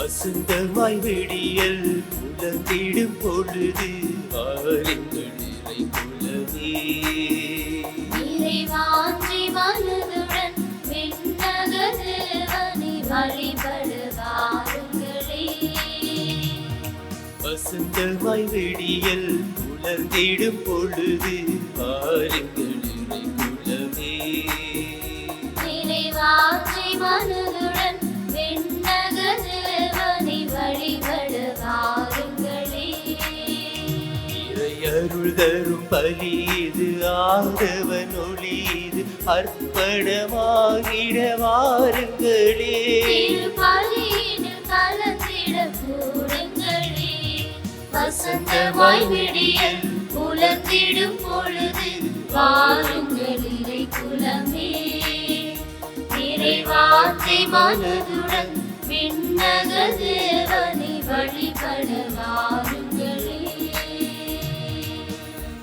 வசந்தமாய் விடியல் புலந்திடும் பொழுது வாருங்கள் இறை குலமே. இறைவாஞ்சி மனதுடன் விண்ணக தேவனை வழிபட வாருங்களே. வசந்தமாய் விடியல் புலந்திடும் பொழுது வாருங்கள் இறை குலமே. இறைவாஞ்சி மனதுடன் விண்ணக தேவனை வழிபட வாருங்களே. இறை அருள் தரும் பலி இது, ஆண்டவன் ஒளி இது, அர்ப்பணமாகிட வாருங்களே. திருப்பலியினில் கலந்திட கூடுங்களே. வசந்தமாய் விடியல் புலந்திடும் பொழுது வாருங்கள் இறை குலமே. இறைவாஞ்சை மனதுடன் விண்ணக தேவனை வழிபட வாருங்களே.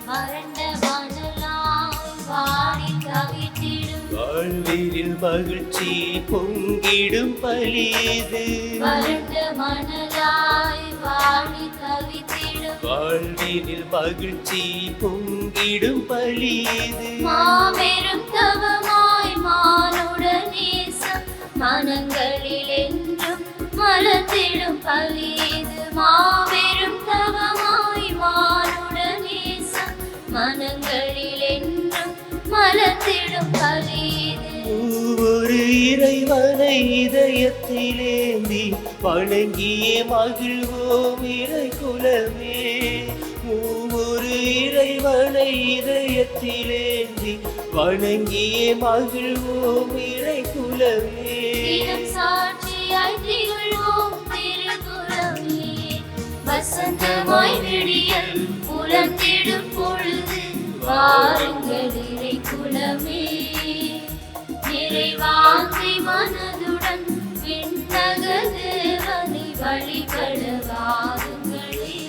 வறண்ட மணலாய் வாடி தவித்திடும் வாழ்வில் மகிழ்ச்சி பொங்கிடும் பலி இது. வறண்ட மணலாய் வாடி தவித்திடும் வாழ்வில் மகிழ்ச்சி பொங்கிடும் பலி இது. மாபெரும் தவமாய் மானுட நேசம் மனங்களில் என்றும் மலர்ந்திடும் பலி இது. மாபெரும் தவமாய் மானுட நேசம் மனங்களில் என்றும் மலர்ந்திடும் பலி இது. ஒரு இறைவனை இதயத்திலேந்தி வணங்கியே மகிழ்வோம் இறை குலமே. ஒரு இறைவனை இதயத்திலேந்தி வணங்கியே மகிழ்வோம் இறை குலமே. தினம் சாட்சியாய் திகழ்வோம் திருக்குலமே. வசந்தமாய் விடியல் புலந்திடும் பொழுது வாருங்கள் இறை குலமே. இறைவாஞ்சை மனதுடன் விண்ணக தேவனை வழிபட வாருங்களே.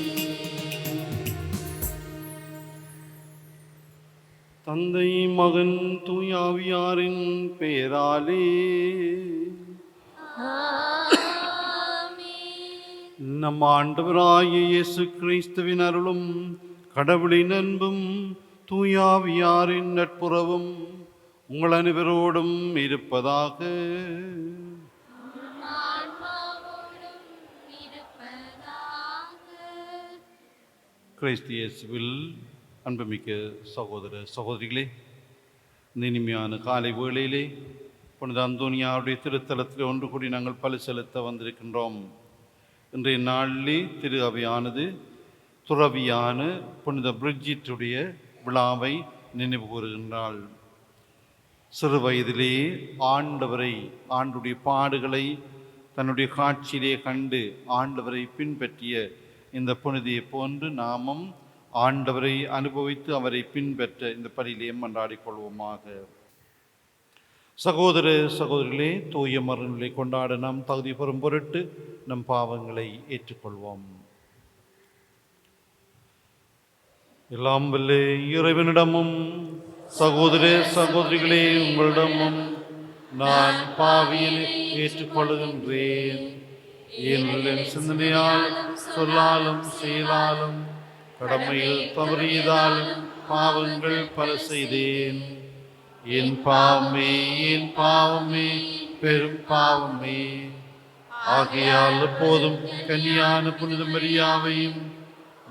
தந்தை மகன் தூயாவியாரின் பெயராலே ஆமென். நம் ஆண்டவராகிய இயேசு கிறிஸ்துவின் அருளும் கடவுளின் அன்பும் தூயாவியாரின் நட்புறவும் உங்கள் அனைவரோடும் இருப்பதாக. ஆன்மாவோடும் இருப்பதாக. கிறிஸ்து இயேசுவில் அன்புமிக்க சகோதர சகோதரிகளே, இந்த இனிமையான காலை வேளையிலே புனித அந்தோனியாருடைய திருத்தலத்தில் ஒன்று கூடி நாங்கள் பலி செலுத்த வந்திருக்கின்றோம். இன்றைய நாளிலே திரு அவையானது துறவியான புனித பிரிட்ஜிட்டுடைய விழாவை நினைவு கூறுகின்றாள். சிறு வயதிலே ஆண்டுடைய பாடுகளை தன்னுடைய காட்சியிலே கண்டு ஆண்டவரை பின்பற்றிய இந்த புனிதியை போன்று நாமும் ஆண்டவரை அனுபவித்து அவரை பின்பற்ற இந்த பலியிலே மன்றாடிக் கொள்வோமாக. சகோதர சகோதரிகளே, தூய மரணங்களை கொண்டாட நாம் தகுதி பெறும் பொருட்டு நம் பாவங்களை ஏற்றுக்கொள்வோம். எல்லாம் வல்ல இறைவனிடமும் சகோதர சகோதரிகளே உங்களிடமும் நான் பாவியனை ஏற்றுக்கொள்கின்றேன். என் சிந்தனையாலும் சொல்லாலும் செயலாலும் கடமையில் தவறியதாலும் பாவங்கள் பல செய்தேன். என் பாவமே பெரும் பாவமே. ஆகையால் எப்போதும் கன்னியான புனித மரியாவையும்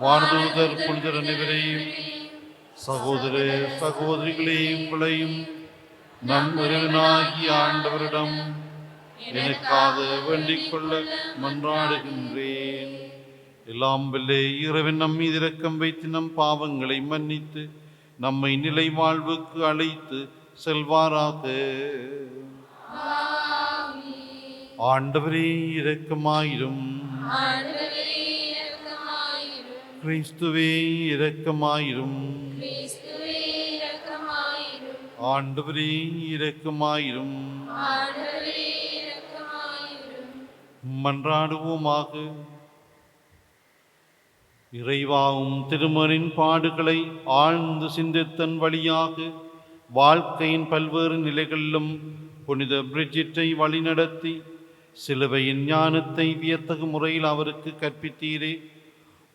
வானதூதர் புனிதர் அனைவரையும் சகோதர சகோதரிகளே உங்களையும் நம் இறைவனாகிய ஆண்டவரிடம் எனக்காக வேண்டிக் கொள்ள மன்றாடுகின்றேன். எல்லாம் வல்ல இறைவன் நம் மீது இரக்கம் வைத்து நம் பாவங்களை மன்னித்து நம்மை நிலை வாழ்வுக்கு அழைத்து செல்வாராக. ஆண்டவரே இரக்கமாயிரும். கிறிஸ்துவே இரக்கமாயிரும். ஆண்டவரே இரக்கமாயிரும். மன்றாடுவோமாக. இறைவாவும் திருமரின் பாடுகளை ஆழ்ந்து சிந்தித்தன் வழியாக வாழ்க்கையின் பல்வேறு நிலைகளிலும் புனித பிரிட்ஜிட்டை வழிநடத்தி சிலுவையின் ஞானத்தை வியத்தகு முறையில் அவருக்கு கற்பித்தீரே.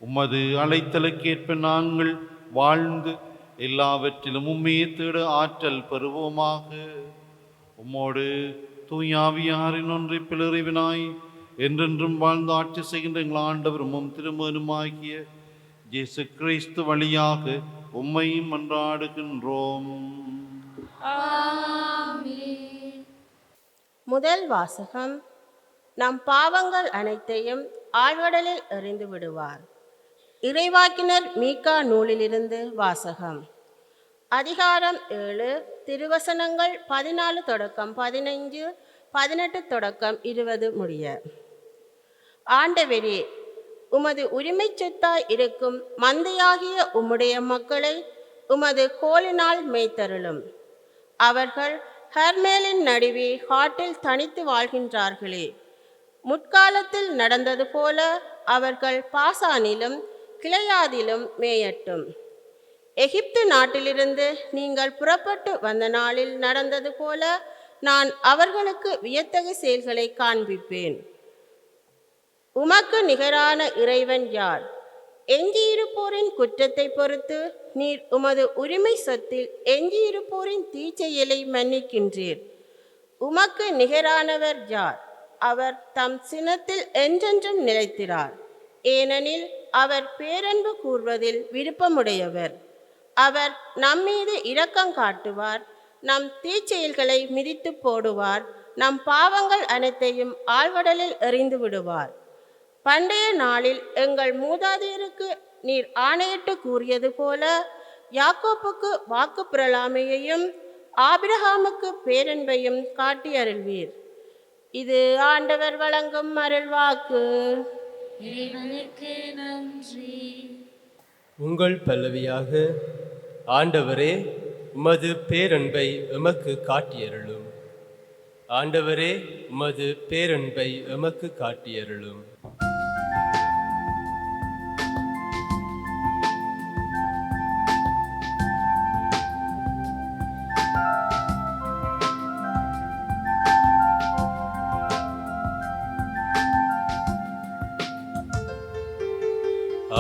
உமது அழைத்தலுக்கேற்ப நாங்கள் வாழ்ந்து எல்லாவற்றிலும் உம்மையே தேட ஆற்றல் பெறுவோமாக. உம்மோடு தூயாவியாரின் ஒன்றை பிளறிவினாய் என்றென்றும் வாழ்ந்து ஆட்சி செய்கின்ற எங்கள் ஆண்டவரும் உம் திருமகனுமாகிய இயேசு கிறிஸ்து வழியாக உம்மை மன்றாடுகின்றோம். ஆமென். முதல் வாசகம். நம் பாவங்கள் அனைத்தையும் ஆழ்கடலில் எறிந்து விடுவார். இறைவாக்கினர் மீகா நூலிலிருந்து வாசகம். அதிகாரம் 7, திருவசனங்கள் 14 தொடக்கம் 15, 18 தொடக்கம் 20 முடிய. ஆண்டவரே, உமது உரிமை சொத்தாய் இருக்கும் மந்தையாகிய உம்முடைய மக்களை உமது கோலினால் மேய்த்தருளும். அவர்கள் ஹர்மேலின் நடுவே காட்டில் தனித்து வாழ்கின்றார்களே. முற்காலத்தில் நடந்தது போல அவர்கள் பாசானிலும் கிளையாதிலும் மேயட்டும். எகிப்து நாட்டிலிருந்து நீங்கள் புறப்பட்டு வந்த நாளில் நடந்தது போல நான் அவர்களுக்கு வியத்தகு செயல்களை காண்பிப்பேன். உமக்கு நிகரான இறைவன் யார்? எஞ்சியிருப்போரின் குற்றத்தை பொறுத்து நீர் உமது உரிமை சொத்தில் எஞ்சியிருப்போரின் தீச்செயலை மன்னிக்கின்றீர். உமக்கு நிகரானவர் யார்? அவர் தம் சினத்தில் என்றென்றும் நிலைத்திரார். ஏனெனில் அவர் பேரன்பு கூர்வதில் விருப்பமுடையவர். அவர் நம்மீது இரக்கம் காட்டுவார். நம் தீச்செயல்களை மிதித்து போடுவார். நம் பாவங்கள் அனைத்தையும் ஆழ்கடலில் எறிந்து விடுவார். பண்டைய நாளில் எங்கள் மூதாதையருக்கு நீர் ஆணையிட்டு கூறியது போல யாக்கோப்புக்கு வாக்கு பிரலாமையையும் ஆபிரகாமுக்கு பேரன்பையும் காட்டி அருள்வீர். இது ஆண்டவர் வழங்கும் அருள்வாக்கு. இறைவனுக்கு நன்றி. உங்கள் பல்லவியாக, ஆண்டவரே உமது பேரன்பை எமக்கு காட்டியருளும். ஆண்டவரே உமது பேரன்பை எமக்கு காட்டியருளும்.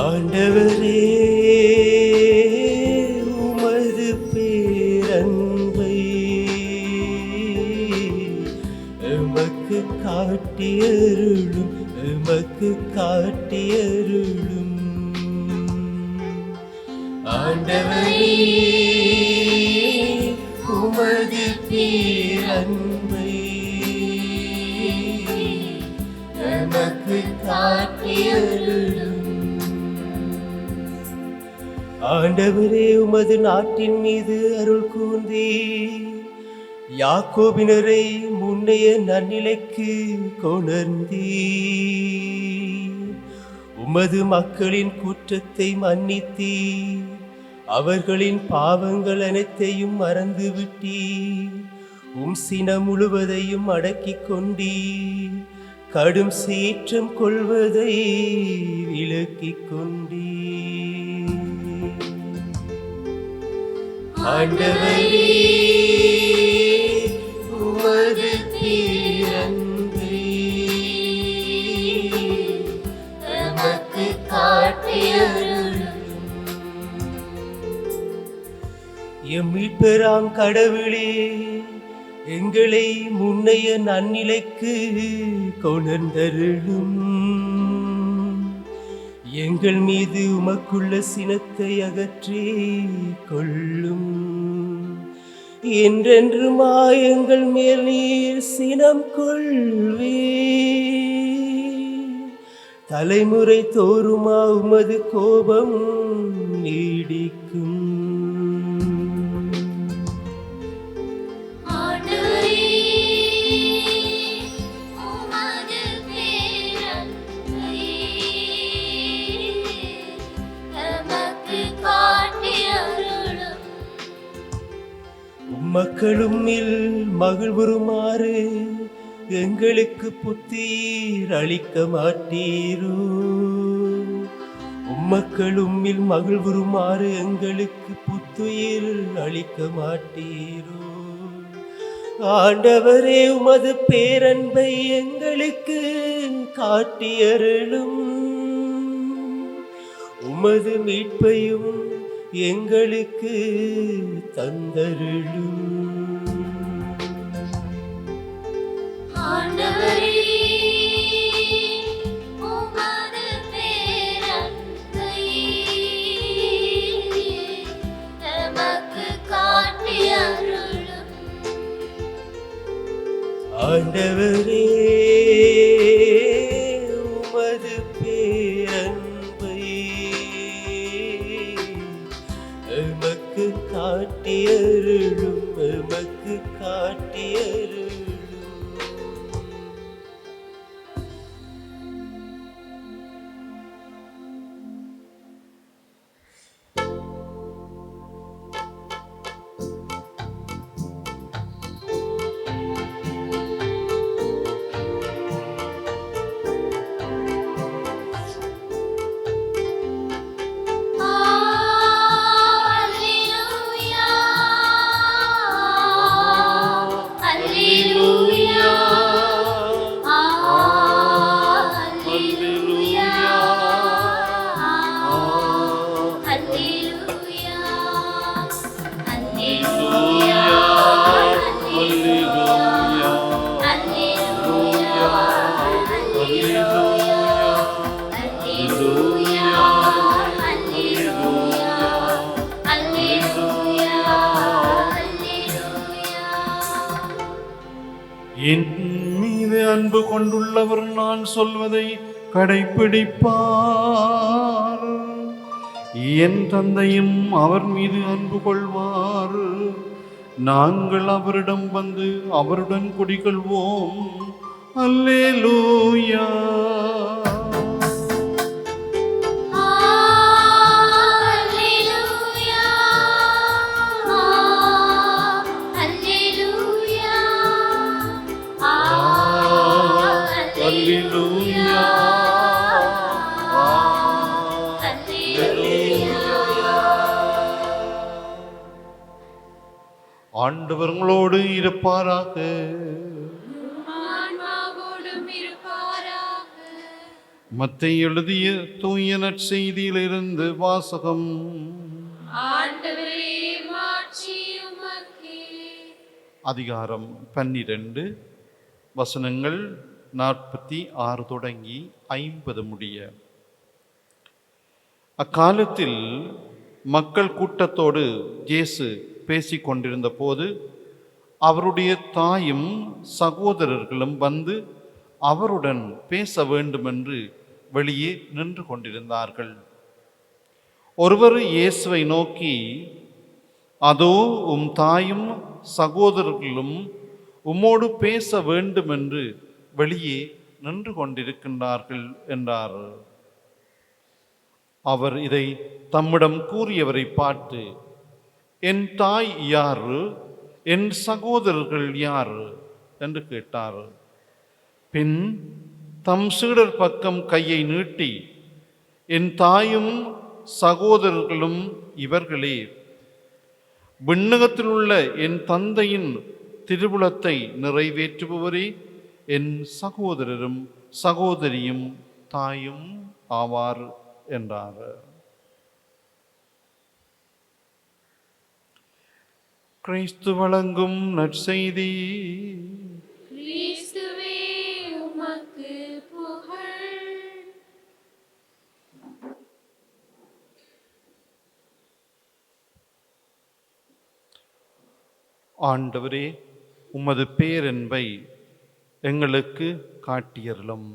ஆண்டவரே உமது பேரன்பை எமக்கு காட்டியருளும். எமக்கு காட்டியருளும். ஆண்டவரே உமது பேரன்பை எமக்கு காட்டியருளும். ஆண்டவரே உமது நாட்டின் மீது அருள் கூர்ந்தீ யாக்கோபினரை முன்னைய நன்னிலைக்கு கொணர்ந்தீ. உமது மக்களின் குற்றத்தை மன்னித்தீ. அவர்களின் பாவங்கள் அனைத்தையும் மறந்துவிட்டீ. உம் சினம் முழுவதையும் அடக்கிக் கொண்டீ. கடும் சீற்றம் கொள்வதை விலக்கிக் கொண்டீ. ஆண்டவரே உமது பேரன்பை எமக்கு காட்டியருளும். எம் மீட்பராம் கடவுளே, எங்களை முன்னைய நன்னிலைக்கு கொணர்ந்தருளும். எங்கள் மீது உமக்குள்ள சினத்தை அகற்றி கொள்ளும். என்றென்றுமா எங்கள் மேல் நீர் சினம் கொள்வே. தலைமுறை தோறுமா உமது கோபம் நீடிக்கும். மக்களும் மகிழ்வுறுமாறு எங்களுக்கு புத்தீர் அளிக்க மாட்டீரோ. உம்மக்களும் மகிழ்வுறுமாறு எங்களுக்கு புத்துயிர் அளிக்க மாட்டீரோ. ஆண்டவரே உமது பேரன்பை எங்களுக்கு காட்டியருளும். உமது மீட்பையும் எங்களுக்கு தந்தருளும். ஆண்டவரே உமது பேரன்பை எமக்கு காட்டியருளும். ஆண்டவரே உமது பேரன்பை எமக்கு காட்டியருளும். எமக்கு காட்டியருளும். என் மீது அன்பு கொண்டுள்ளவர் நான் சொல்வதை கடைப்பிடிப்பார். என் தந்தையும் அவர் மீது அன்பு கொள்வார். நாங்கள் அவரிடம் வந்து அவருடன் குடிகொள்வோம். அல்லேலூயா. ஆண்டவர் உங்களோடு இருப்பாராக. மத்தேயு எழுதிய தூய நற்செய்தியிலிருந்து வாசகம். அதிகாரம் 12, வசனங்கள் 46 தொடங்கி 50 முடிய. அக்காலத்தில் மக்கள் கூட்டத்தோடு இயேசு பேசிக் கொண்டிருந்த போது அவருடைய தாயும் சகோதரர்களும் வந்து அவருடன் பேச வேண்டுமென்று வெளியே நின்று கொண்டிருந்தார்கள். ஒருவர் இயேசுவை நோக்கி, அதோ உம் தாயும் சகோதரர்களும் உம்மோடு பேச வேண்டுமென்று வெளியே நின்று கொண்டிருக்கின்றார்கள் என்றார். அவர் இதை தம்மிடம் கூறியவரை பார்த்து, என் தாய் யார், என் சகோதரர்கள் யார் என்று கேட்டார். பின் தம் சீடர் பக்கம் கையை நீட்டி, என் தாயும் சகோதரர்களும் இவர்களே, விண்ணகத்தில் உள்ள என் தந்தையின் திருவுளத்தை நிறைவேற்றுபவரே என் சகோதரரும் சகோதரியும் தாயும் ஆவார் என்றார். கிறிஸ்து வழங்கும் நற்செய்தி. கிறிஸ்துவே உமக்கு புகழ். ஆண்டவரே, உமது பேரன்பை எங்களுக்கு காட்டியருளும்.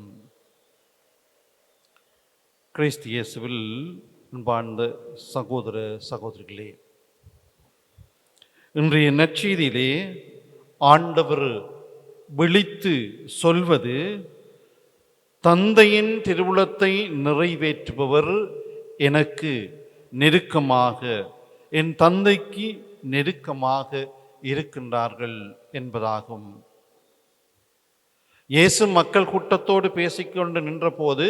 கிறிஸ்து இயேசுவில் அன்பார்ந்த சகோதர சகோதரிகளே, இன்றைய நற்செய்தியிலே ஆண்டவர் விழித்து சொல்வது, தந்தையின் திருவுளத்தை நிறைவேற்றுபவர் எனக்கு நெருக்கமாக, என் தந்தைக்கு நெருக்கமாக இருக்கின்றார்கள் என்பதாகும். இயேசு மக்கள் கூட்டத்தோடு பேசிக்கொண்டு நின்றபோது,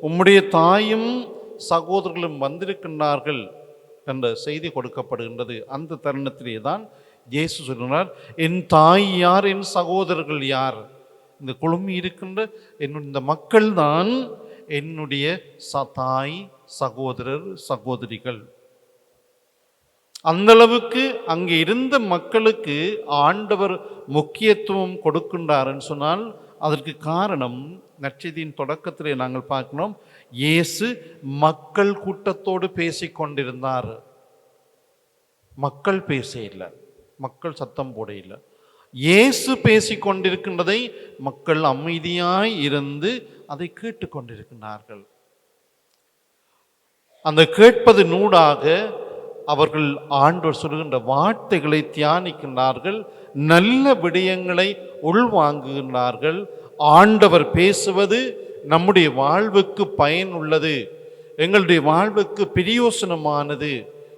உம்முடைய தாயும் சகோதரர்களும் வந்திருக்கின்றார்கள் என்ற செய்தி கொடுக்கப்படுகின்றது. அந்த தருணத்திலே தான் இயேசு சொல்கிறார், என் தாய் யார், என் சகோதரர்கள் யார்? இந்த குழுமி இருக்கின்ற இந்த மக்கள் தான் என்னுடைய தாய், சகோதரர், சகோதரிகள். அந்த அளவுக்கு அங்கே இருந்த மக்களுக்கு ஆண்டவர் முக்கியத்துவம் கொடுக்கின்றார்ன்னு சொன்னால் அதற்கு காரணம் நற்செய்தியின் தொடக்கத்திலே நாங்கள் பார்க்கிறோம், இயேசு மக்கள் கூட்டத்தோடு பேசிக்கொண்டிருந்தார். மக்கள் பேச இல்லை, மக்கள் சத்தம் போட இல்லை. இயேசு பேசிக்கொண்டிருக்கின்றதை மக்கள் அமைதியாய் இருந்து அதை கேட்டுக்கொண்டிருக்கிறார்கள். அந்த கேட்பது நூடாக அவர்கள் ஆண்டவர் சொல்கின்ற வார்த்தைகளை தியானிக்கின்றார்கள், நல்ல விடயங்களை உள்வாங்குகின்றார்கள். ஆண்டவர் பேசுவது நம்முடைய வாழ்வுக்கு பயனுள்ளது, எங்களுடைய வாழ்வுக்கு பிரயோசனமானது,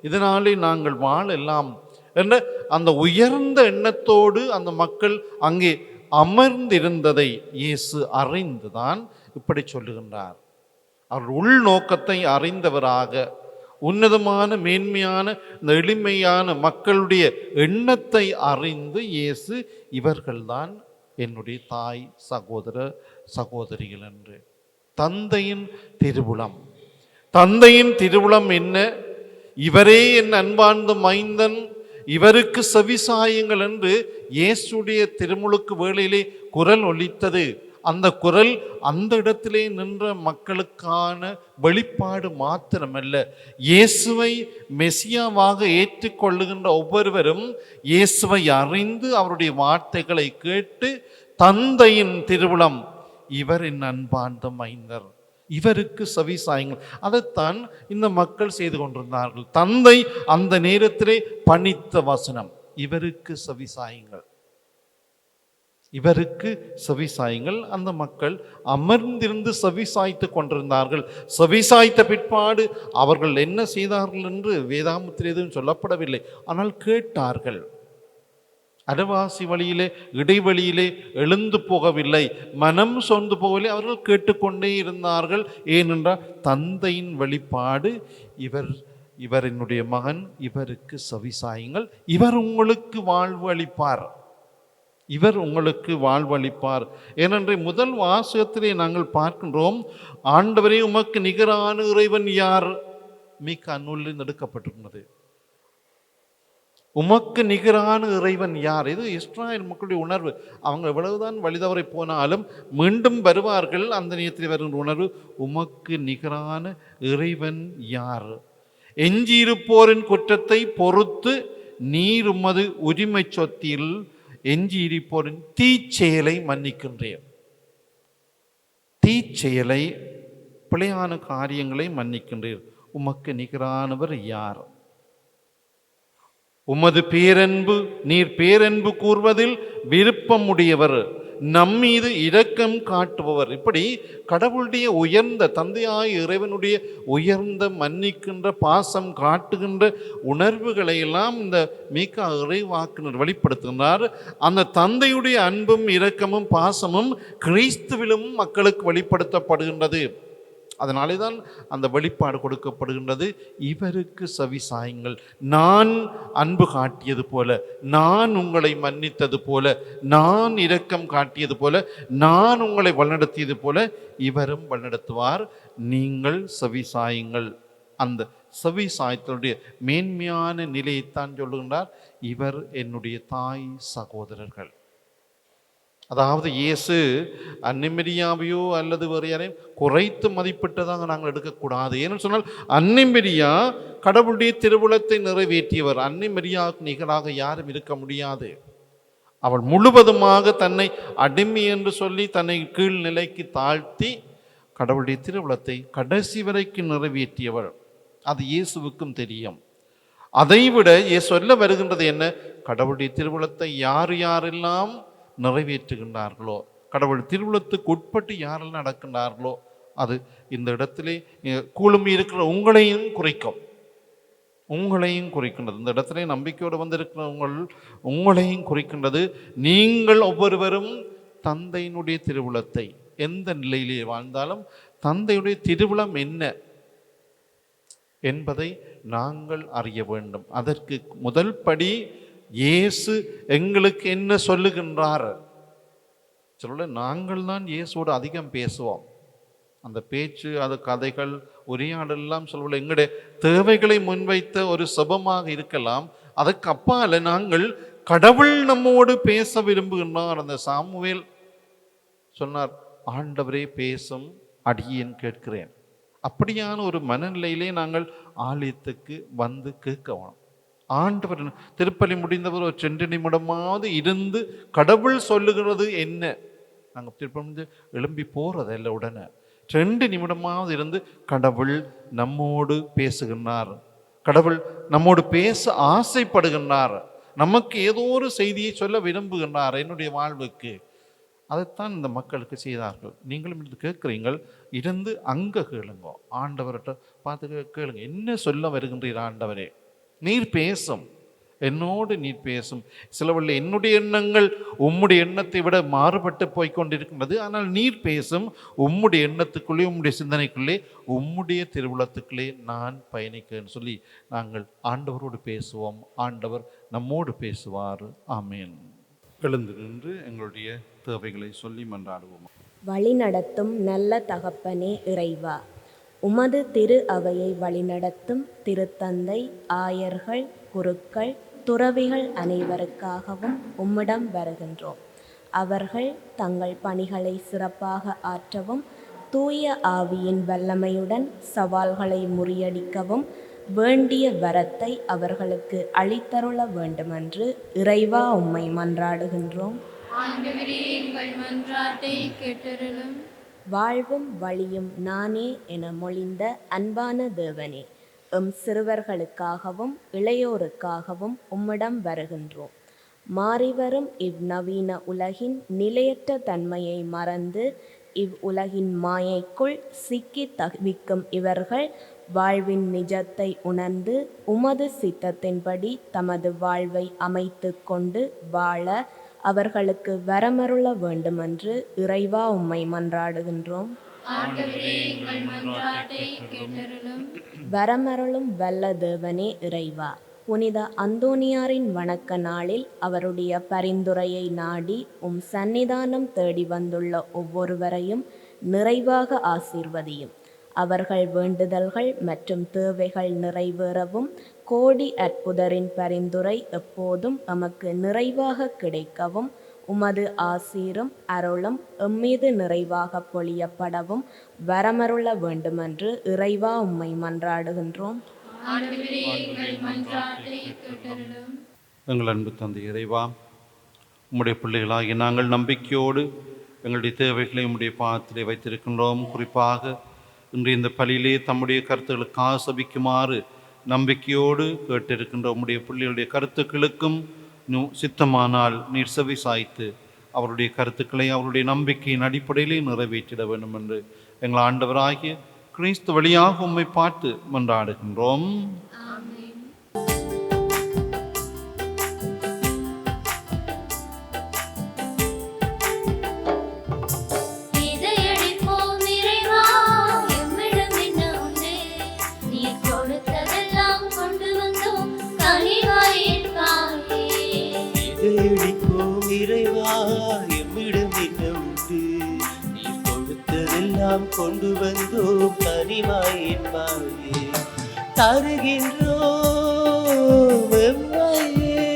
இதனாலே நாங்கள் வாழலாம் என்ற அந்த உயர்ந்த எண்ணத்தோடு அந்த மக்கள் அங்கே அமர்ந்திருந்ததை இயேசு அறிந்துதான் இப்படி சொல்லுகின்றார். அவர் உள்நோக்கத்தை அறிந்தவராக, உன்னதமான மேன்மையான இந்த எளிமையான மக்களுடைய எண்ணத்தை அறிந்து இயேசு இவர்கள்தான் என்னுடைய தாய், சகோதர, சகோதரிகள் என்று. தந்தையின் திருவுளம், தந்தையின் திருவுளம் என்ன? இவரே என் அன்பார்ந்த மைந்தன், இவருக்கு செவிசாயுங்கள் என்று இயேசுடைய திருமுழுக்கு வேளையிலே குரல் ஒலித்தது. அந்த குரல் அந்த இடத்திலே நின்ற மக்களுக்கான வெளிப்பாடு மாத்திரமல்ல, இயேசுவை மெசியாவாக ஏற்றுக்கொள்ளுகின்ற ஒவ்வொருவரும் இயேசுவை அறிந்து அவருடைய வார்த்தைகளை கேட்டு தந்தையின் திருவுளம், இவர் என் அன்பார்ந்த மைந்தர், இவருக்கு செவிசாயுங்கள். அதைத்தான் இந்த மக்கள் செய்து கொண்டிருந்தார்கள். தந்தை அந்த நேரத்திலே பணித்த வசனம், இவருக்கு செவிசாயுங்கள், இவருக்கு செவிசாயுங்கள். அந்த மக்கள் அமர்ந்திருந்து செவிசாய்த்து கொண்டிருந்தார்கள். செவிசாய்த்த பிற்பாடு அவர்கள் என்ன செய்தார்கள் என்று வேதாகமத்தில் எதுவும் சொல்லப்படவில்லை. ஆனால் கேட்டார்கள். அரைவாசி வழியிலே, இடைவெளியிலே எழுந்து போகவில்லை, மனம் சொந்து போகவில்லை, அவர்கள் கேட்டுக்கொண்டே இருந்தார்கள். ஏனென்றால் தந்தையின் வெளிப்பாடு, இவர் என்னுடைய மகன், இவருக்கு செவிசாயுங்கள், இவர் உங்களுக்கு வாழ்வு அளிப்பார், இவர் உங்களுக்கு வாழ்வளிப்பார். ஏனென்று முதல் வாசகத்திலே நாங்கள் பார்க்கின்றோம், ஆண்டவரே உமக்கு நிகரான இறைவன் யார்? மீகா நூலில் எடுக்கப்பட்டிருக்கிறது. உமக்கு நிகரான இறைவன் யார்? இது இஸ்ராயேல் மக்களுடைய உணர்வு. அவங்க எவ்வளவுதான் வழிதவரை போனாலும் மீண்டும் வருவார்கள். அந்த நேரத்தில் வருகின்ற உணர்வு, உமக்கு நிகரான இறைவன் யார்? எஞ்சியிருப்போரின் குற்றத்தை பொறுத்து நீர் உமது உரிமை சொத்தில் எஞ்சியிருப்போரின் தீச்செயலை மன்னிக்கின்றேன். தீச்செயலை, பிழையான காரியங்களை மன்னிக்கின்றீர். உமக்கு நிகரானவர் யார்? உமது பேரன்பு, நீர் பேரன்பு கூறுவதில் விருப்பம் உடையவர், நம்மீது இரக்கம் காட்டுபவர். இப்படி கடவுளுடைய உயர்ந்த தந்தையாய் இறைவனுடைய உயர்ந்த மன்னிக்கின்ற, பாசம் காட்டுகின்ற உணர்வுகளை எல்லாம் இந்த மீகா இறைவாக்கினர் வெளிப்படுத்துகிறார். அந்த தந்தையுடைய அன்பும் இரக்கமும் பாசமும் கிறிஸ்துவிலும் மக்களுக்கு வெளிப்படுத்தப்படுகின்றது. அதனாலே தான் அந்த வெளிப்பாடு கொடுக்கப்படுகின்றது, இவருக்கு செவிசாயுங்கள். நான் அன்பு காட்டியது போல, நான் உங்களை மன்னித்தது போல, நான் இரக்கம் காட்டியது போல, நான் உங்களை வழிநடத்தியது போல இவரும் வழிநடத்துவார். நீங்கள் செவிசாயுங்கள். அந்த செவிசாய்த்தலுடைய மேன்மையான நிலையைத்தான் சொல்லுகின்றார், இவர் என்னுடைய தாய், சகோதரர்கள். அதாவது இயேசு அன்னிமரியாவையோ அல்லது வேறு யாரையும் குறைத்து மதிப்பிட்டதாக நாங்கள் எடுக்கக்கூடாது. ஏன்னு சொன்னால் அன்னிமரியா கடவுளுடைய திருவுளத்தை நிறைவேற்றியவர். அன்னிமரியாவுக்கு நிகராக யாரும் இருக்க முடியாது. அவள் முழுவதுமாக தன்னை அடிமை என்று சொல்லி தன்னை கீழ்நிலைக்கு தாழ்த்தி கடவுளுடைய திருவுளத்தை கடைசி வரைக்கும் நிறைவேற்றியவள். அது இயேசுவுக்கும் தெரியும். அதைவிட இயேசு சொல்ல வருகின்றது என்ன? கடவுளுடைய திருவுளத்தை யார் யாரெல்லாம் நிறைவேற்றுகின்றார்களோ, கடவுள் திருவுளத்துக்கு உட்பட்டு யாரெல்லாம் நடக்கின்றார்களோ, அது இந்த இடத்திலே கூழும் இருக்கிற உங்களையும் குறைக்கும், உங்களையும் குறிக்கின்றது. இந்த இடத்திலே நம்பிக்கையோடு வந்திருக்கிற உங்களையும் குறிக்கின்றது. நீங்கள் ஒவ்வொருவரும் தந்தையினுடைய திருவுளத்தை எந்த நிலையிலே வாழ்ந்தாலும் தந்தையுடைய திருவுளம் என்ன என்பதை நாங்கள் அறிய வேண்டும். அதற்கு முதல் படி இயேசு எங்களுக்கு என்ன சொல்லுகின்றார்? சொல்ல நாங்கள் தான் இயேசுவோடு அதிகம் பேசுவோம். அந்த பேச்சு, அது கதைகள், உரையாடலாம் சொல்ல எங்களுடைய தேவைகளை முன்வைத்த ஒரு சுபமாக இருக்கலாம். அதற்கு அப்பால நாங்கள் கடவுள் நம்மோடு பேச விரும்புகின்றார். அந்த சாமுவேல் சொன்னார், ஆண்டவரே பேசும், அடியேன் கேட்கிறேன். அப்படியான ஒரு மனநிலையிலே நாங்கள் ஆலயத்துக்கு வந்து கேட்கணும். ஆண்டவர் திருப்பலி முடிந்தவர் ஒரு 2 நிமிடமாவது இருந்து கடவுள் சொல்லுகிறது என்ன, நாங்கள் திருப்பி எழும்பி போறதில்லை, உடனே 2 நிமிடமாவது இருந்து கடவுள் நம்மோடு பேசுகின்றார், கடவுள் நம்மோடு பேச ஆசைப்படுகின்றார், நமக்கு ஏதோ ஒரு செய்தியை சொல்ல விரும்புகின்றார் என்னுடைய வாழ்வுக்கு. அதைத்தான் இந்த மக்களுக்கு செய்தார்கள். நீங்களும் இது கேட்குறீங்கள், இருந்து அங்கே கேளுங்க, ஆண்டவர்கிட்ட பார்த்து கேளுங்க, என்ன சொல்ல வருகின்றீர் ஆண்டவரே, நீர் பேசும், என்னோடு நீர் பேசும். சிலவள்ள என்னுடைய எண்ணங்கள் உம்முடைய எண்ணத்தை விட மாறுபட்டு போய்கொண்டிருக்கின்றது, ஆனால் நீர் பேசும், உம்முடைய எண்ணத்துக்குள்ளே, உம்முடைய சிந்தனைக்குள்ளே, உம்முடைய திருவுளத்துக்குள்ளே நான் பயணிக்கிறேன்னு சொல்லி நாங்கள் ஆண்டவரோடு பேசுவோம். ஆண்டவர் நம்மோடு பேசுவார். ஆமேன். எழுந்து நின்று எங்களுடைய தேவைகளை சொல்லி மன்றாடுவோம். வழிநடத்தும் நல்ல தகப்பனே இறைவா, உமது திரு அவையை வழிநடத்தும் திருத்தந்தை, ஆயர்கள், குருக்கள், துறவிகள் அனைவருக்காகவும் உம்மிடம் வருகின்றோம். அவர்கள் தங்கள் பணிகளை சிறப்பாக ஆற்றவும், தூய ஆவியின் வல்லமையுடன் சவால்களை முறியடிக்கவும் வேண்டிய வரத்தை அவர்களுக்கு அளித்தருள வேண்டுமென்று இறைவா உம்மை மன்றாடுகின்றோம். ஆண்டவரே, எங்கள் மன்றாட்டை கேட்டருளும். வாழ்வும் வழியும் நானே என மொழிந்த அன்பான தேவனே, எம் சிறுவர்களுக்காகவும் இளையோருக்காகவும் உம்மிடம் வருகின்றோம். மாறிவரும் இவ்நவீன உலகின் நிலையற்ற தன்மையை மறந்து இவ்வுலகின் மாயைக்குள் சிக்கி தவிக்கும் இவர்கள் வாழ்வின் நிஜத்தை உணர்ந்து உமது சித்தத்தின்படி தமது வாழ்வை அமைத்து கொண்டு வாழ அவர்களுக்கு வரமருள வேண்டுமென்று இறைவா உம்மை மன்றாடுகின்றோம். வரமருளும் வல்ல தேவனே இறைவா, புனித அந்தோனியாரின் வணக்க நாளில் அவருடைய பரிந்துரையை நாடி உம் சந்நிதானம் தேடி வந்துள்ள ஒவ்வொருவரையும் நிறைவாக ஆசீர்வதியும். அவர்கள் வேண்டுதல்கள் மற்றும் தேவைகள் நிறைவேறவும் கோடி அற்புதரின் பரிந்துரை எப்போதும் எமக்கு நிறைவாக கிடைக்கவும் உமது ஆசீரும் அருளும் எம்மீது நிறைவாக பொழியப்படவும் வரமருள வேண்டுமென்று இறைவா உம்மை மன்றாடுகின்றோம். எங்கள் அன்பு தந்தை இறைவா, உம்முடைய பிள்ளைகளாகி நாங்கள் நம்பிக்கையோடு எங்களுடைய தேவைகளை உம்முடைய பாதத்திலே வைத்திருக்கின்றோம். குறிப்பாக இன்று இந்த பலியிலே தம்முடைய கருத்துக்களுக்கு ஆசபிக்குமாறு நம்பிக்கையோடு கேட்டிருக்கின்ற உம்முடைய பிள்ளைகளுடைய கருத்துக்களுக்கும் சித்தமானால் நீர் செவி சாய்த்து அவருடைய கருத்துக்களை அவருடைய நம்பிக்கையின் அடிப்படையிலே நிறைவேற்றிட வேண்டும் என்று எங்கள் ஆண்டவராகிய கிறிஸ்து வழியாக உம்மை பார்த்து மன்றாடுகின்றோம். இதையடிப்போம் இறைவா, எம்மிடம் என்ன உண்டு, நீ கொடுத்ததெல்லாம் கொண்டு வந்தோம் கனிவாயின்பாயே. தருகின்றோம் எம்மையே,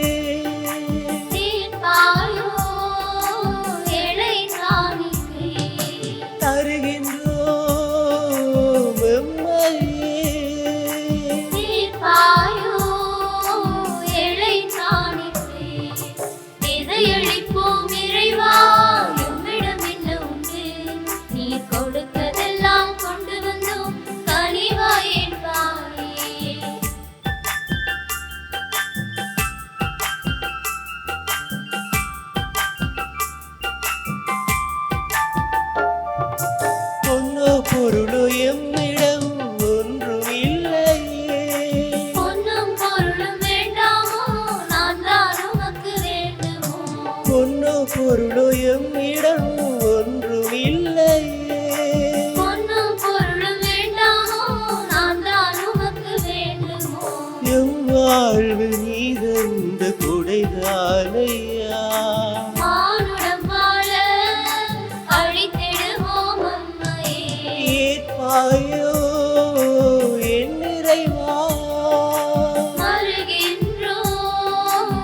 தருகின்றோம் எம்மையே, எழிப்போம் இறைவா, எம்மிடம் என்ன உண்டு, நீர் கொடுத்ததெல்லாம் கொண்டு வந்தோம் கனிவாயின்பாயே. பொன்னோ பொருளோ எம்மிடம் ஒன்றும் இல்லையே, பொன்னும் பொருளும் வேண்டாமோ, நான் தான் உமக்கு வேண்டுமோ. பொன்னோ பொருளோ எம்மிடம் ஒன்றும் இல்லையே, பொன்னும் பொருளும் வேண்டாமோ, நான் தான் உமக்கு வேண்டுமோ. எம் வாழ்வு நீ தந்த கொடை இதுதானையா. மானுடம் வாழ அழித்திடுவோம் உம்மையே. ஏற்பாயோ என் இறைவா, மருகின்றோம்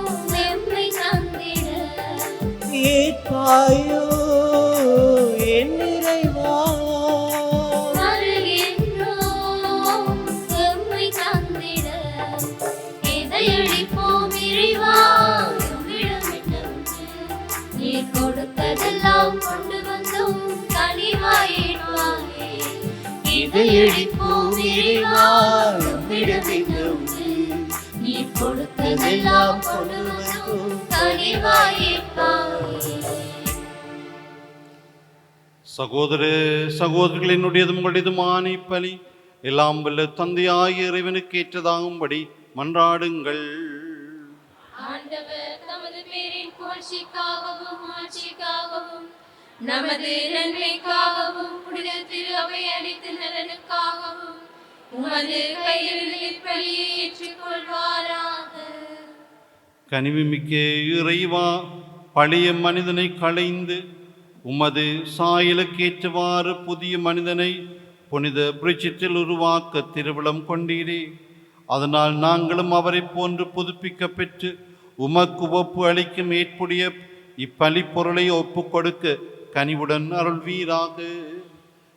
எம்மை தந்திட. ஏற்பாயோ என் இறைவா, மருகின்றோம் எம்மை தந்திட. எதையளிப்போம் இறைவா எம்மிடமிருந்து. நீர் கொடுத்ததெல்லாம் கொண்டு வந்தோம் கனிவாயிடுவாயே. இதையளிப்போம் இறைவா எம்மிடமிருந்து. நீர் கொடுத்ததெல்லாம் கொண்டு வந்தோம் கனிவாயிடுவாயே. சகோதர சகோதரிகள், என்னுடையதும் உங்களுடையதுமான இப்பலி எல்லாம் வல்ல தந்தையாகிய இறைவனுக்கு ஏற்றதாகும்படி மன்றாடுங்கள். ஆண்டவர் தமது பேரின் புகழ்ச்சிக்காகவும் ஆட்சிக்காகவும் நமது நன்மைக்காகவும் புனித திரு அவை அனைத்து நலனுக்காகவும் உமது கையில் இப்பலியை ஏற்றுக்கொள்வாராக. கனிவுமிக்க இறைவா, பழைய மனிதனை களைந்து உமது சாயலுக்கேற்றவாறு புதிய மனிதனை புனித பிரிட்ஜிட்டில் உருவாக்க திருவிழம் கொண்டீரே. அதனால் நாங்களும் அவரை போன்று புதுப்பிக்க பெற்று உமக்கு ஒப்பு அளிக்கும் ஏற்புடைய இப்பலி பொருளை ஒப்பு கொடுக்க கனிவுடன் அருள்வீராக.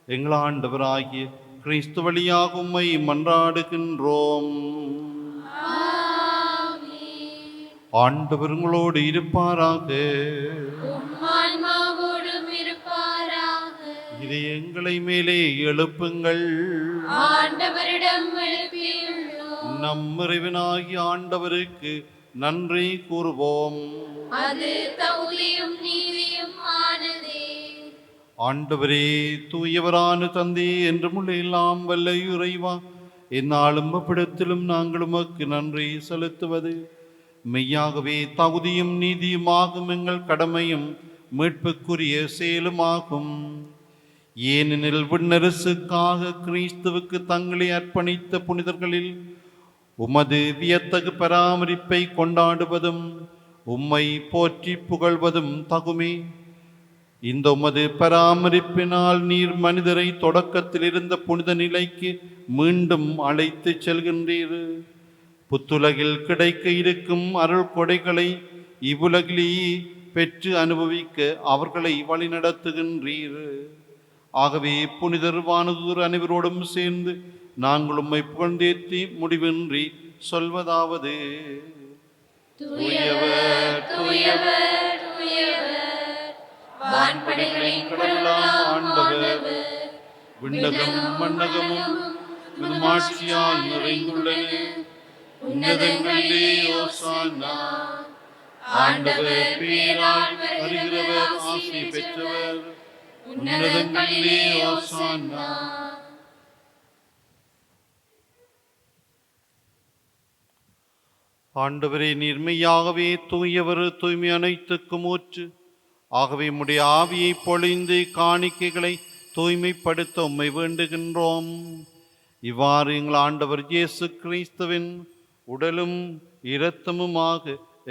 எங்கள் ஆண்டவராகிய கிறிஸ்து வழியாக உம்மை மன்றாடுகின்றோம். ஆண்டவர் உங்களோடு இருப்பாராக. ஆன்மாவோடும் இருப்பாராக. இது எங்களை மேலே எழுப்புங்கள். ஆண்டவரிடம் எழுப்பியுள்ளோம். நம் இறைவனாகிய ஆண்டவருக்கு நன்றி கூறுவோம். அது தகுதியும் நீதியும் ஆனதே. ஆண்டவரே, தூயவரான தந்தை என்றுமுள்ள எல்லாம் வல்ல இறைவா, எந்நாளும் அவ்விடத்திலும் நாங்கள் உமக்கு நன்றி செலுத்துவது மெய்யாகவே தகுதியும் நீதியுமாகும், எங்கள் கடமையும் மீட்புக்குரிய செயலுமாகும். ஏனெனில் விண்ணரசுக்காக கிறிஸ்துவுக்கு தங்களை அர்ப்பணித்த புனிதர்களில் உமது வியத்தகு பராமரிப்பை கொண்டாடுவதும் உம்மை போற்றி புகழ்வதும் தகுமே. இந்த உமது பராமரிப்பினால் நீர் மனிதரை தொடக்கத்தில் இருந்த புனித நிலைக்கு மீண்டும் அழைத்து செல்கின்றீர். புத்துலகில் கிடைக்க இருக்கும் அருள் கொடைகளை இவ்வுலகிலேயே பெற்று அனுபவிக்க அவர்களை வழிநடத்துகின்றீர். ஆகவே புனிதர் வானதூர் அனைவரோடும் சேர்ந்து நாங்கள் உம்மை புகழ்ந்தேத்தி முடிவின்றி சொல்வதாவது: தூயவர் தூயவர் தூயவர், வான்படைகளின் கடவுளாம் ஆண்டவர். விண்ணகமும் மண்ணகமும் மாட்சியால் நிறைந்துள்ளன. உன்னதங்களிலே ஓசானா. ஆண்டவர் பேரால் வருகிறவர் ஆசி பெற்றவர். உன்னதங்களிலே ஓசானா. ஆண்டவரே, நீர்மையாகவே தூயவர், தூய்மை அனைத்துக்கும் ஊற்று. ஆகவே உம்முடைய ஆவியை பொழிந்து காணிக்கைகளை தூய்மைப்படுத்த உம்மை வேண்டுகின்றோம். இவ்வாறு எங்கள் ஆண்டவர் இயேசு கிறிஸ்துவின் உடலும் இரத்தமுமாக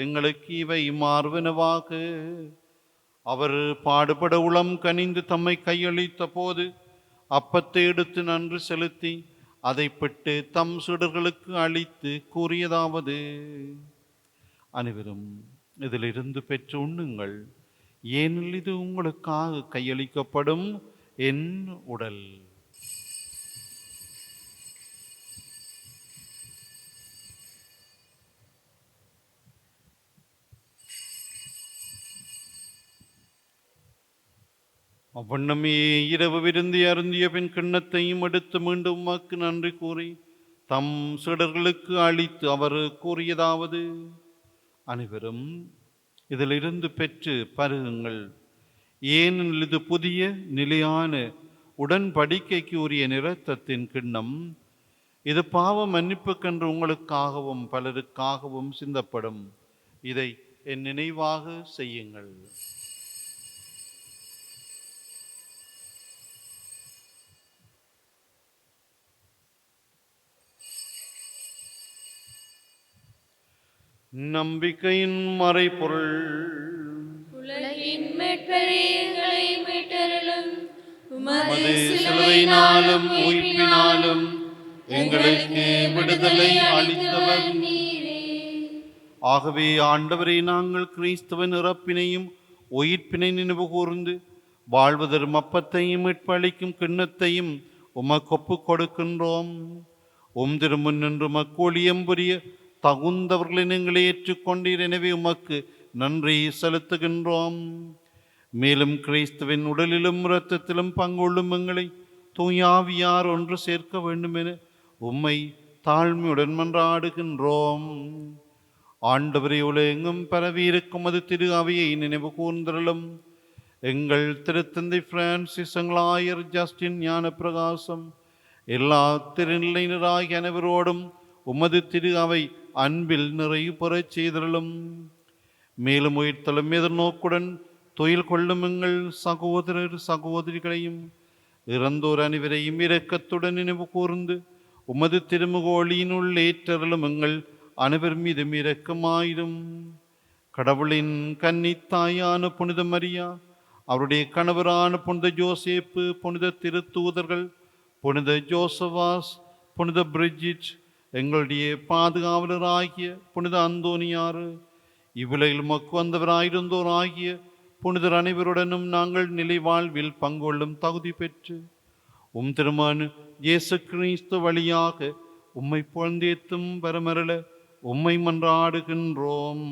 எங்களுக்கு இவை மார்பனவாக. அவர் பாடுபட உளம் கனிந்து தம்மை கையளித்த போது அப்பத்தை எடுத்து நன்றி செலுத்தி அதை பெற்று தம் சீடர்களுக்கு அளித்து கூறியதாவது: அனைவரும் இதிலிருந்து பெற்று உண்ணுங்கள், ஏனெனில் இது உங்களுக்காக கையளிக்கப்படும் என் உடல். அவ்வண்ணமே இரவு விருந்தி அருந்திய பின் கிண்ணத்தையும் எடுத்து மீண்டும் உமக்கு நன்றி கூறி தம் சீடர்களுக்கு அளித்து அவர் கூறியதாவது: அனைவரும் இதிலிருந்து பெற்று பருகுங்கள், ஏனெனில் இது புதிய நிலையான உடன்படிக்கைக்கு உரிய இரத்தத்தின் கிண்ணம். இது பாவ மன்னிப்புக்கென்று உங்களுக்காகவும் பலருக்காகவும் சிந்தப்படும். இதை என் நினைவாக செய்யுங்கள். நம்பிக்கையின் மறைபொருள். உலகின் மீட்பரீர்களை மீட்டருளும் உமது சிலுவையினாலும் உயிர்ப்பினாலும் எங்களுக்கு விடுதலை அளித்தவர் நீரே. ஆகவே ஆண்டவரை நாங்கள் கிறிஸ்துவின் இறப்பினையும் உயிர்ப்பினை நினைவு கூர்ந்து வாழ்வதரும் அப்பத்தையும் மீட்பளிக்கும் கிண்ணத்தையும் உமக்கொப்பு கொடுக்கின்றோம். திருமுன் நின்று மக்கோழியம் புரிய தகுந்தவர்களை நீங்களே ஏற்றுக்கொண்டீர். எனவே உமக்கு நன்றி செலுத்துகின்றோம். மேலும் கிறிஸ்துவின் உடலிலும் இரத்தத்திலும் பங்குள்ளும் எங்களை தூயாவியார் ஒன்று சேர்க்க வேண்டும் என உம்மை தாழ்மையுடன் மன்றாடுகின்றோம். ஆண்டவரே, உலகெங்கும் பரவியிருக்கும் அது திரு அவையை நினைவு கூர்ந்தருளும். எங்கள் திருத்தந்தை பிரான்சிஸ், எங்களாயர் ஜஸ்டின், ஞான பிரகாசம், எல்லா திருநிலையினராகிய அனைவரோடும் உமது திரு அவை அன்பில் நிறைவு பெறச் செய்தருளும். மேலும் உயிர்த்தலும் எதிர்நோக்குடன் தொழில் கொள்ளும் எங்கள் சகோதரர் சகோதரிகளையும் இறந்தோர் அனைவரையும் இரக்கத்துடன் நினைவு கூர்ந்து உமது திருமுகோளியினுள் ஏற்றருளும். எங்கள் அனைவர் மீதும் இரக்கமாயிரும். கடவுளின் கன்னித்தாயான புனித மரியா, அவருடைய கணவரான புனித ஜோசேப்பு, புனித திருத்தூதர்கள், புனித ஜோசவாஸ், புனித பிரிட்ஜிட், எங்களுடைய பாதுகாவலராகிய புனித அந்தோனியாறு, இவ்வுலகில் மக்கு வந்தவராயிருந்தோராகிய புனிதர் அனைவருடனும் நாங்கள் நிலை வாழ்வில் பங்கொள்ளும் தகுதி பெற்று திருமகன் இயேசு கிறிஸ்து வழியாக உம்மை புகழ்ந்தேத்தும் வரமருள உம்மை மன்றாடுகின்றோம்.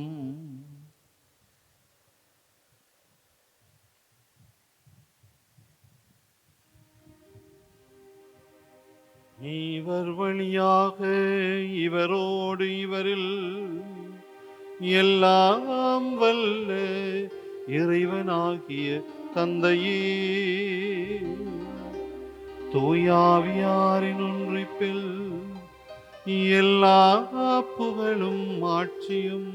இவர் வழியாக இவரோடு இவரில் எல்லாம் வல்ல இறைவனாகிய தந்தையே, தூயாவியாரின் ஒன்றிப்பில் எல்லா புகழும் ஆட்சியும்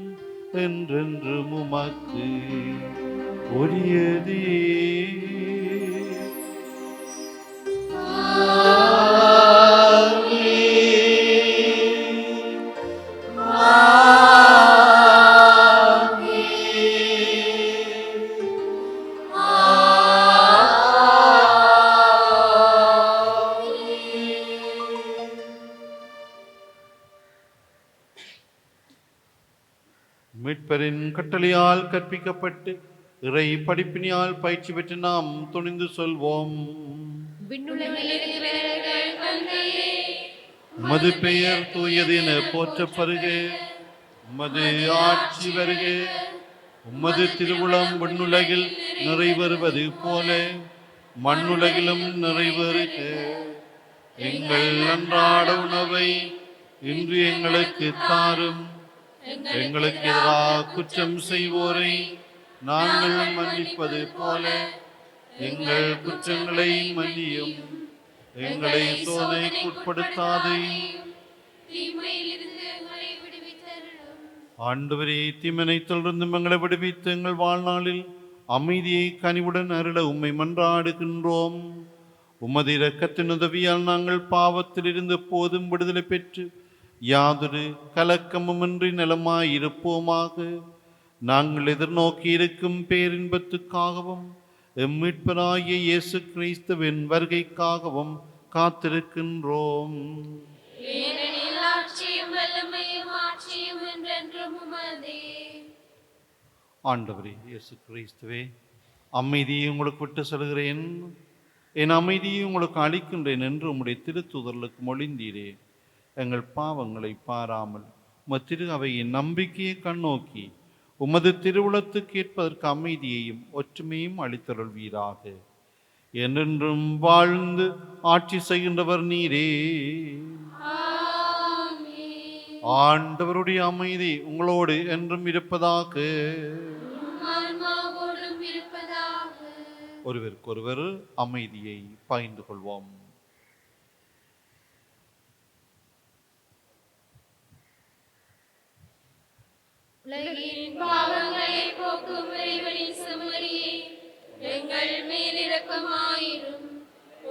என்றென்றும் உமக்கு உரியதே. மீட்பரின் கட்டளையால் கற்பிக்கப்பட்டு இறை படிப்பினியால் பயிற்சி பெற்று நாம் துணிந்து சொல்வோம். உமது பெயர் தூயது என போற்றப்பெறுக. உமது ஆட்சி வருக. உமது திருவுளம் விண்ணுலகில் நிறைவேறுவது போல மண்ணுலகிலும் நிறைவேறுக. எங்கள் அன்றாட உணவை இன்று எங்களுக்கு தாரும். எங்களுக்கு எதிராக குற்றம் செய்வோரை நாங்கள் மன்னிப்பது போல எங்கள் குற்றங்களை மன்னியும். எங்களை சோதனைக்கு உட்படுத்தாதையும். ஆண்டவரே, தீமனைத்திலிருந்து எங்களை விடுவித்து எங்கள் வாழ்நாளில் அமைதியை கனிவுடன் அருள உம்மை மன்றாடுகின்றோம். உமது இரக்கத்தின் உதவியால் நாங்கள் பாவத்திலிருந்து எப்போதும் விடுதலை பெற்று யாதொரு கலக்கமுமின்றி நலமாயிருப்போமாக. நாங்கள் எதிர்நோக்கி இருக்கும் பேரின்பத்துக்காகவும் எம்மீட்பராகிய இயேசு கிறிஸ்துவின் வருகைக்காகவும் காத்திருக்கின்றோம். ஆண்டவரே இயேசு கிறிஸ்துவே, அமைதியை உங்களுக்கு விட்டு செல்கிறேன், என் அமைதியை உங்களுக்கு அளிக்கின்றேன் என்று உம்முடைய திருத்தூதர்களுக்கு மொழிந்தீரே. எங்கள் பாவங்களை பாராமல் உமது திரு அவையின் நம்பிக்கையை கண்ணோக்கி உமது திருவுளத்துக்கு ஏற்பதற்கு அமைதியையும் ஒற்றுமையும் அளித்தருள்வீராக. என்றென்றும் வாழ்ந்து ஆட்சி செய்கின்றவர் நீரே. ஆண்டவருடைய அமைதி உங்களோடு என்றும் இருப்பதாக. ஒருவருக்கொருவர் அமைதியை பகிர்ந்து கொள்வோம். உலகின் பாவங்களை போக்கும் இறைவனின் செம்மறியே, எங்கள் மேல் இரக்கமாயிரும்.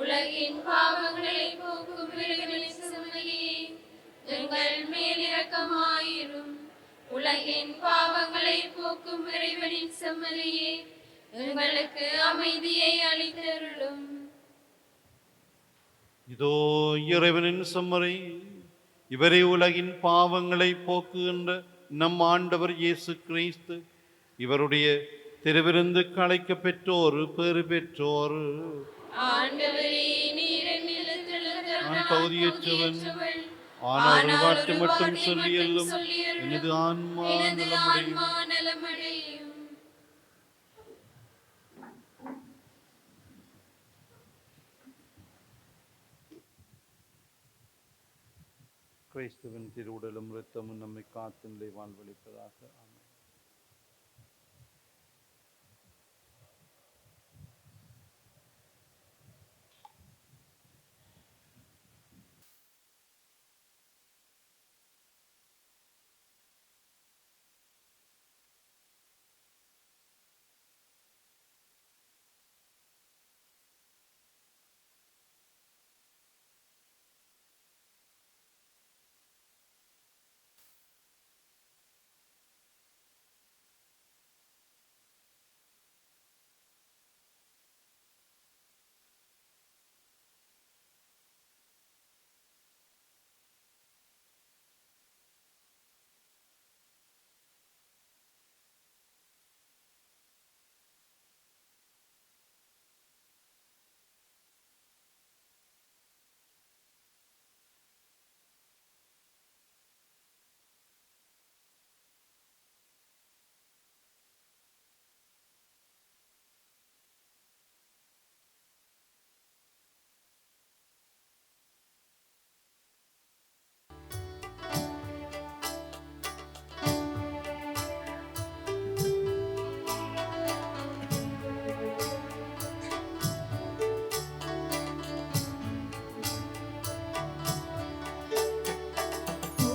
உலகின் பாவங்களை போக்கும் இறைவனின் செம்மறியே, எங்கள் மேல் இரக்கமாயிரும். உலகின் பாவங்களை போக்கும் இறைவனின் செம்மறியே, எங்களுக்கு அமைதியை அளித்தருளும். இதோ இறைவனின் செம்மறி, இவரே உலகின் பாவங்களை போக்குகின்ற நம் ஆண்டவர் இயேசு கிறிஸ்து. இவருடைய திருவிருந்து அழைக்க பெற்றோர் பேறு பெற்றோர். ஆண்டவரே, நீர் என்னிடத்தில் நான் தகுதியற்றவன், ஆனால் ஒரு வார்த்தை மட்டும் சொல்லியல்லும் எனது ஆன்மா நலமடையும். கிறிஸ்துவின் திருவுடலும் இரத்தமும் நம்மை காத்து நிலை வாழ்வளிப்பதாக. ஆமென்.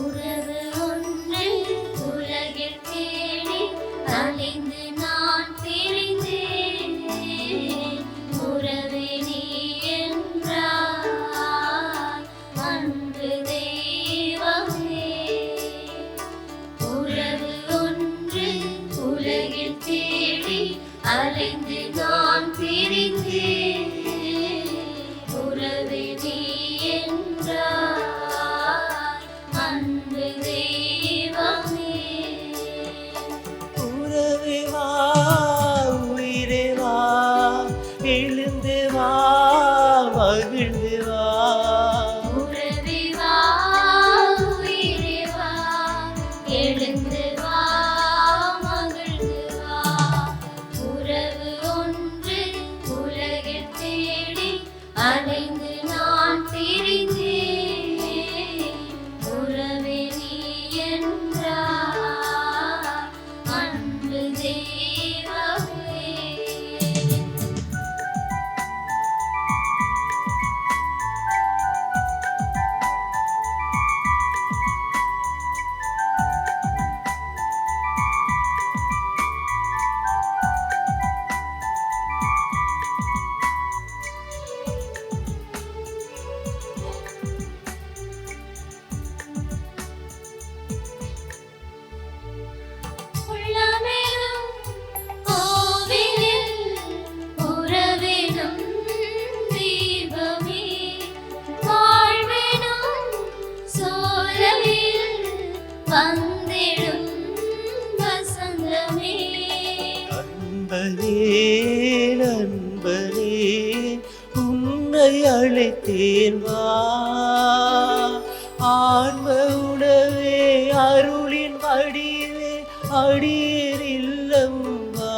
உறவு ஒன்று உலகில் தேடி அலைந்து நான் திரிந்தேன். உறவே நீ என்றாய், அன்பு தெய்வமே. உறவு ஒன்று உலகில் தேடி அலைந்து நான் திரிந்தேன். உறவே நீ என்றாய், அன்பு தெய்வமே. உறவே வா, உயிரே வா, எழுந்து வா, மகிழ்ந்து வா. உறவே வா, உயிரே வா, எழுந்து வா, மகிழ்ந்து வா. உறவு ஒன்று உலகில் தேடி அலைந்து நான் திரிந்தேன். உறவே நீ என்றாய், அன்பு தெய்வமே. உள்ளமெனும் கோவிலில் உறவெனும் தீபமே, வாழ்வெனும் சோலையில் வந்திடும் வசந்தமே. நண்பனே, நண்பனே, உன்னை அழைத்தேன் வா. ஆன்ம உணவே, அருளின் வடிவே, அடியேன் இல்லம் வா.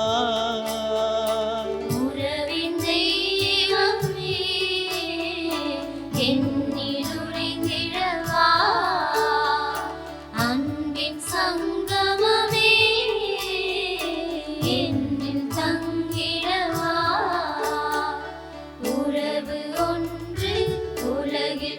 உறவின் தெய்வமே, என்னில் உறைந்திடவா. அன்பின் சங்கமமே, என்னில் தங்கிடவா. உறவு ஒன்று உலகில்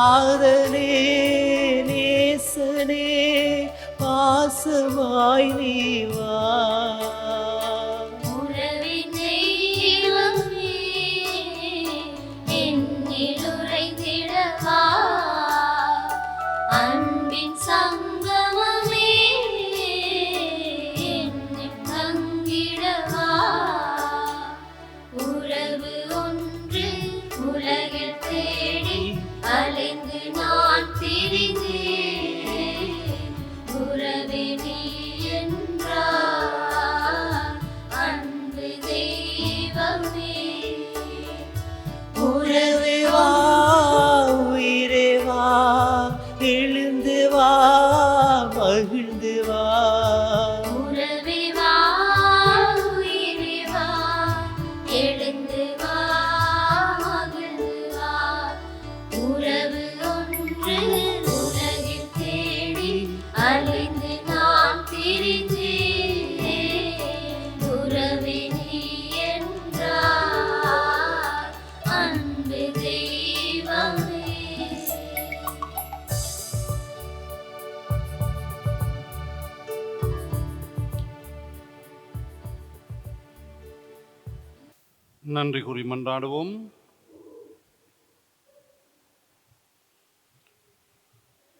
நாதனே நேசனே பாசமாய் நீ வா. உறவின் தெய்வமே என்னில் உறைந்திடவா. அன்பின் சங்கமமே என்னில் தங்கிடவா. உறவு ஒன்று உலகில் தேடி அலைந்து நான் திரிந்தேன். உறவே நீ என்றார் அன்பு தெய்வமே. உறவே வா உயிரே வா எழுந்து வா மகிழ்ந்து வா. உறவே வா உயிரே வா எழுந்து வா மகிழ்ந்து வா. உறவு ஒன்று உலகில் தேடி அலைந்து நான் திரிந்தேன். உறவே நீ என்றார் அன்பு தெய்வமே. நன்றி கூறி மன்றாடுவோம்.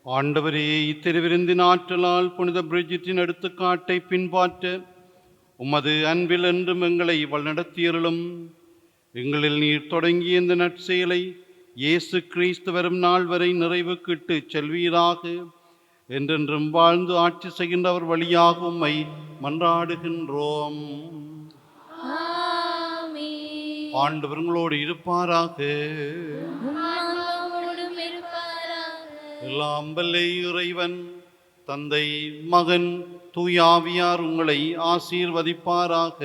ஆண்டவரே, இத்திருவிருந்தின் ஆற்றலால் புனித பிரிஜிட்டின் எடுத்துக்காட்டை பின்பற்ற உமது அன்பில் என்றும் எங்களை வழிநடத்தியருளும். எங்களில் நீர் தொடங்கிய இந்த நற்செயலை இயேசு கிறிஸ்து வரும் நாள் வரை நிறைவுக்கு இட்டுச் செல்வீராக. என்றென்றும் வாழ்ந்து ஆட்சி செய்கின்றவர் வழியாக உம்மை மன்றாடுகின்றோம். ஆமென். ஆண்டவர் உங்களோடு இருப்பாராக. உம்மோடும் இருப்பாராக. எல்லாம் வல்ல இறைவன் தந்தை மகன் தூயாவியார் உங்களை ஆசீர்வதிப்பாராக.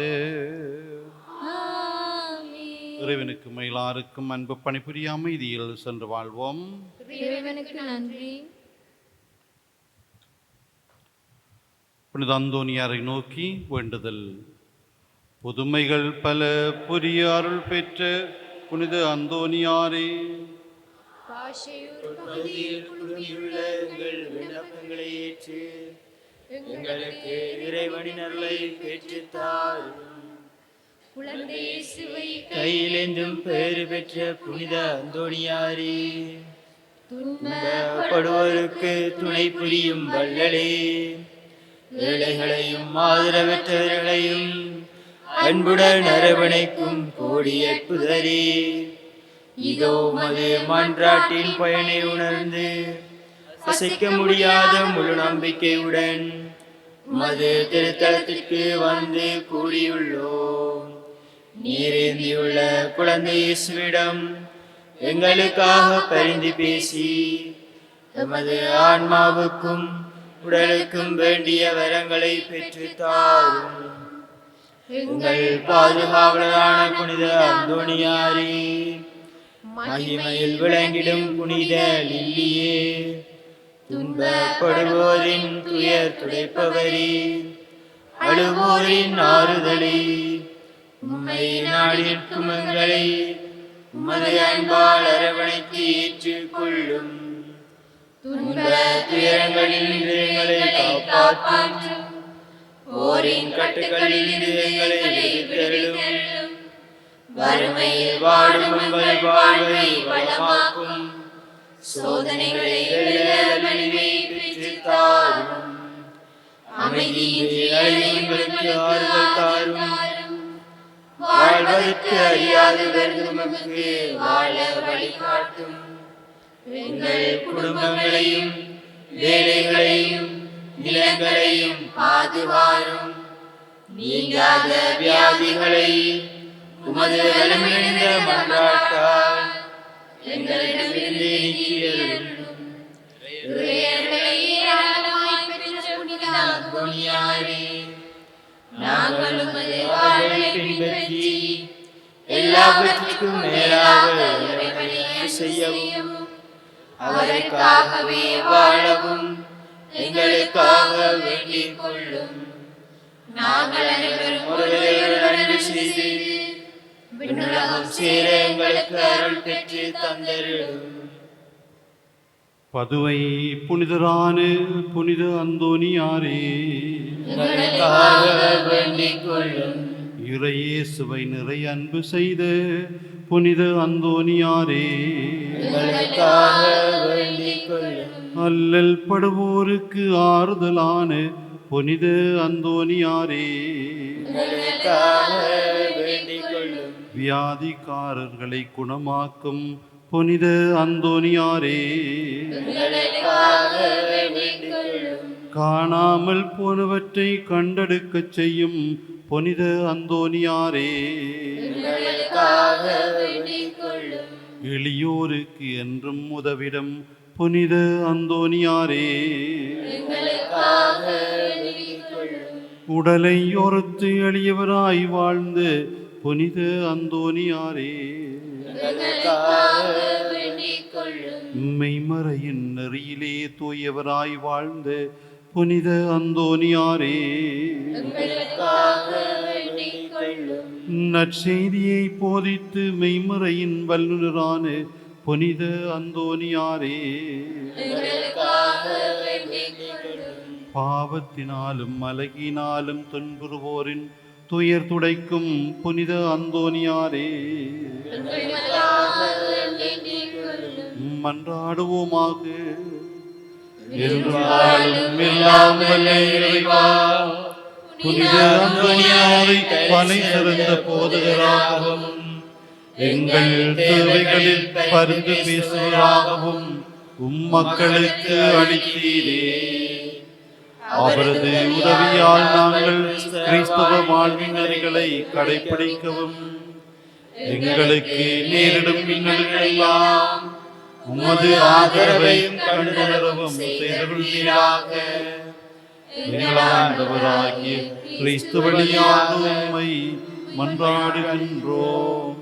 ஆமென். இறைவனுக்கு மயிலாருக்கும் அன்பு பணிபுரிய அமைதியில் சென்று வாழ்வோம். இறைவனுக்கு நன்றி. புனித அந்தோனியாரை நோக்கி வேண்டுதல். புதுமைகள் பல புரிய அருள் பெற்ற புனித அந்தோனியாரே, குழுமியுள்ள எங்கள் விண்ணப்பங்களை ஏற்று எங்களுக்கு இறைவனின் அருளை பெற்றுத்தாரும். கையிலேந்தும் பேறு பெற்ற புனித அந்தோனியாரே, துன்பப்படுவோருக்கு துணை புரியும் வள்ளலே, ஏழைகளையும் ஆதரவற்றவர்களையும் அன்புடன் அரவணைக்கும் கோடிய புதரே, இதோ மது மன்றாட்டின் பயனை உணர்ந்து அசைக்க முடியாத முழு நம்பிக்கையுடன் மது திருத்தலத்திற்கு வந்து கூடியுள்ளோம். நீரேந்தியுள்ள குழந்தை இயேசுவிடம் எங்களுக்காக பரிந்து பேசி எமது ஆன்மாவுக்கும் உடலுக்கும் வேண்டிய வரங்களை பெற்று தாரும். எங்கள் பாதுகாவலரான புனித அந்தோனியாரே, மகிமையில் விளங்கிடும் புனித லில்லியே, துன்பப்படுவோரின் துயர் துடைப்பவரே, அழுவோரின் ஆறுதலே, உம்மை நாடிற்கும் எங்களை உமது அன்பால் அரவணைத்து ஏற்றுக்கொள்ளும். துன்ப துயரங்களில் எங்களை காப்பாற்றும். போரின் கட்டுகளில் எங்களை விடுவித்தருளும். வறுமையில் வாடும் உங்கள் வாழ்வை வளமாக்கும். சோதனைகளை வெல்ல வலிமை பெற்றுத் தாரும். அமைதியின்றி எங்களுக்கு ஆறுதல் தாரும். வாழ்வதற்கு அறியாதவர் நமக்கு வாழ வழிகாட்டும். எங்கள் குடும்பங்களையும் வேலைகளையும் நிலங்களையும் பாதுகாரும். நீங்காத வியாதிகளை உமது வலமிழந்த மன்றாட்டால் எங்களிடமிருந்து நீக்கியருளும். அந்தோனியாரே, நாங்கள் உமது வாழ்வை பின்பற்றி எல்லாவற்றுக்கும் மேலாக இறைவனை செய்யவும் அவருக்காகவே வாழவும் எங்களுக்காக வேண்டிக் கொள்ளும். நாங்கள் அனைவரும் ஒருவரோடு அன்பு செய்து விண்ணுலகம் சேர எங்களுக்கு அருள் பெற்று தந்தருளும். பதுவை புனிதரான புனித அந்தோனியாரே, எங்களுக்காக வேண்டிக் கொள்ளும். இறையேசுவை நிறை அன்பு செய்த புனித அந்தோனியாரே, எங்களுக்காக வேண்டிக் கொள்ளும். அல்லல் படுவோருக்கு ஆறுதலான புனித அந்தோனியாரே, எங்களுக்காக வேண்டிக் கொள்ளும். வியாதிக்காரர்களை குணமாக்கும் புனித அந்தோனியாரே, எங்களுக்காக வேண்டிக் கொள்ளும். காணாமல் போனவற்றை கண்டெடுக்கச் செய்யும் புனித அந்தோனியாரே, எங்களுக்காக வேண்டிக் கொள்ளும். எளியோருக்கு என்றும் உதவிடும் புனித அந்தோனியாரே, எங்களுக்காக வேண்டிக் கொள்ளும். உடலை ஒருத்து எளியவராய் வாழ்ந்து புனித அந்தோனியாரே, எங்களுக்காக வேண்டிக் கொள்ளும். மெய்மறையின் நெறியிலே தூயவராய் வாழ்ந்த புனித அந்தோனியாரே, எங்களுக்காக வேண்டிக் கொள்ளும். நற்செய்தியை போதித்து மெய்மறையின் வல்லுநரான புனித அந்தோனியாரே, எங்களுக்காக வேண்டிக் கொள்ளும். பாவத்தினாலும் அலகினாலும் துன்புறுவோரின் துயர் துடைக்கும் புனித அந்தோனியாரே, எங்களுக்காக வேண்டிக் கொள்ளும். மன்றாடுவோமாக. எல்லாம் எல்லாம் வல்ல இறைவா, புனித அந்தோனியாரை பனை சிறந்த போதகராகவும் எங்கள் தேவைகளில் பரிந்து பேசுவதாகவும் மக்களுக்கு அளித்தீரே. அவரது உதவியால் நாங்கள் கிறிஸ்தவ வாழ்வின் நெறிகளை கடைப்பிடிக்கவும் எங்களுக்கு நேரிடும் இன்னல்களெல்லாம் உமது ஆதரவை கண்டுணரவும் செய்தருள்வீராக. எங்கள் ஆண்டவராகிய கிறிஸ்து வழியாக உம்மை மன்றாடுகின்றோம்.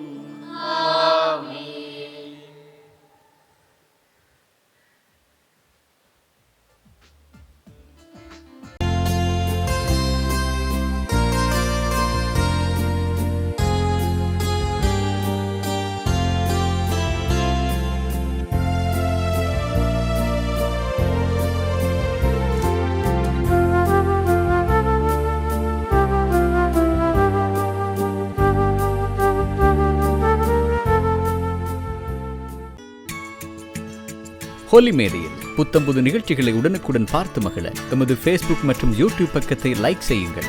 ஹோலி மேடையில் புத்தம்புது நிகழ்ச்சிகளை உடனுக்குடன் பார்த்து மகிழ எமது ஃபேஸ்புக் மற்றும் யூடியூப் பக்கத்தை லைக் செய்யுங்கள்.